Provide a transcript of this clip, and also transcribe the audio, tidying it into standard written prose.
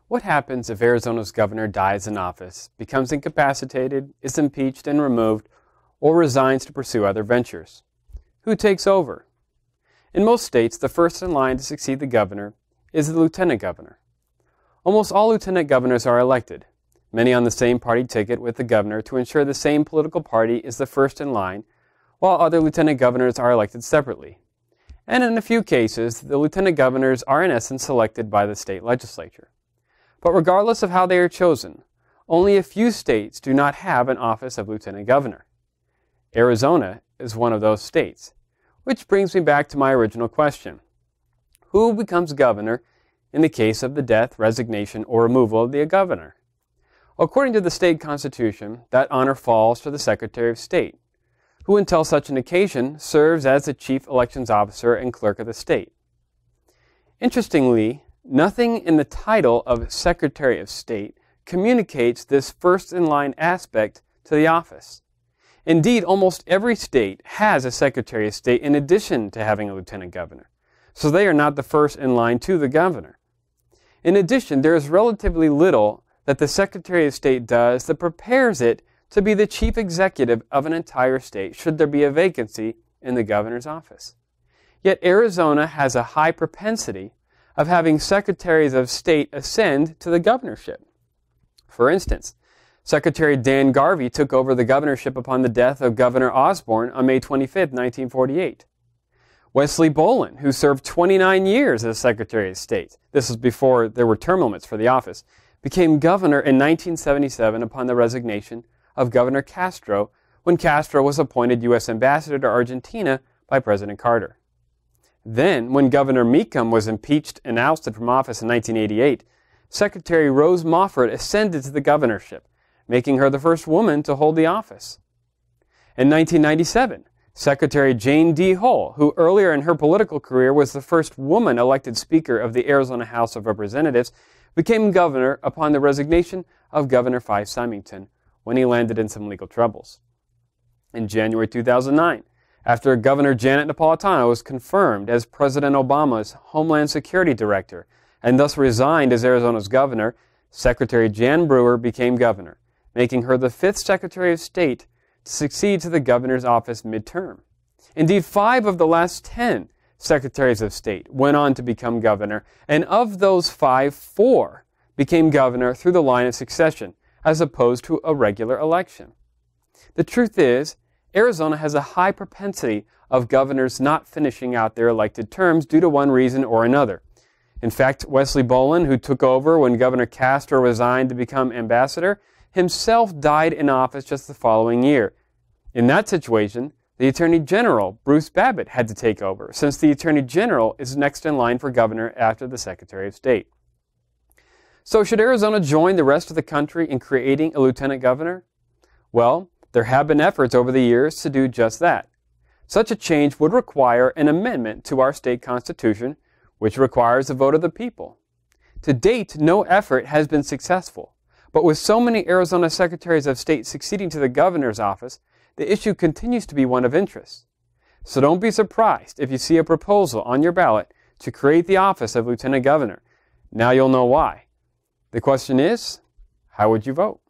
What happens if Arizona's governor dies in office, becomes incapacitated, is impeached and removed, or resigns to pursue other ventures? Who takes over? In most states, the first in line to succeed the governor is the lieutenant governor. Almost all lieutenant governors are elected, many on the same party ticket with the governor to ensure the same political party is the first in line, while other lieutenant governors are elected separately. And in a few cases, the lieutenant governors are in essence selected by the state legislature. But regardless of how they are chosen, only a few states do not have an office of lieutenant governor. Arizona is one of those states, which brings me back to my original question. Who becomes governor in the case of the death, resignation, or removal of the governor? According to the state constitution, that honor falls to the Secretary of State, who until such an occasion serves as the chief elections officer and clerk of the state. Interestingly, nothing in the title of Secretary of State communicates this first-in-line aspect to the office. Indeed, almost every state has a Secretary of State in addition to having a lieutenant governor, so they are not the first in line to the governor. In addition, there is relatively little that the Secretary of State does that prepares it to be the chief executive of an entire state should there be a vacancy in the governor's office. Yet Arizona has a high propensity of having secretaries of state ascend to the governorship. For instance, Secretary Dan Garvey took over the governorship upon the death of Governor Osborne on May 25, 1948. Wesley Bolin, who served 29 years as Secretary of State, this was before there were term limits for the office, became governor in 1977 upon the resignation of Governor Castro when Castro was appointed U.S. Ambassador to Argentina by President Carter. Then, when Governor Mecum was impeached and ousted from office in 1988, Secretary Rose Mofford ascended to the governorship, making her the first woman to hold the office. In 1997, Secretary Jane D. Hull, who earlier in her political career was the first woman elected Speaker of the Arizona House of Representatives, became governor upon the resignation of Governor Fife Symington when he landed in some legal troubles. In January 2009, after Governor Janet Napolitano was confirmed as President Obama's Homeland Security Director and thus resigned as Arizona's governor, Secretary Jan Brewer became governor, making her the fifth Secretary of State to succeed to the governor's office midterm. Indeed, 5 of the last 10 Secretaries of State went on to become governor, and of those 5, 4 became governor through the line of succession, as opposed to a regular election. The truth is, Arizona has a high propensity of governors not finishing out their elected terms due to one reason or another. In fact, Wesley Bolin, who took over when Governor Castro resigned to become ambassador, himself died in office just the following year. In that situation, the Attorney General, Bruce Babbitt, had to take over, since the Attorney General is next in line for governor after the Secretary of State. So should Arizona join the rest of the country in creating a lieutenant governor? Well, there have been efforts over the years to do just that. Such a change would require an amendment to our state constitution, which requires a vote of the people. To date, no effort has been successful, but with so many Arizona Secretaries of State succeeding to the governor's office, the issue continues to be one of interest. So don't be surprised if you see a proposal on your ballot to create the office of lieutenant governor. Now you'll know why. The question is, how would you vote?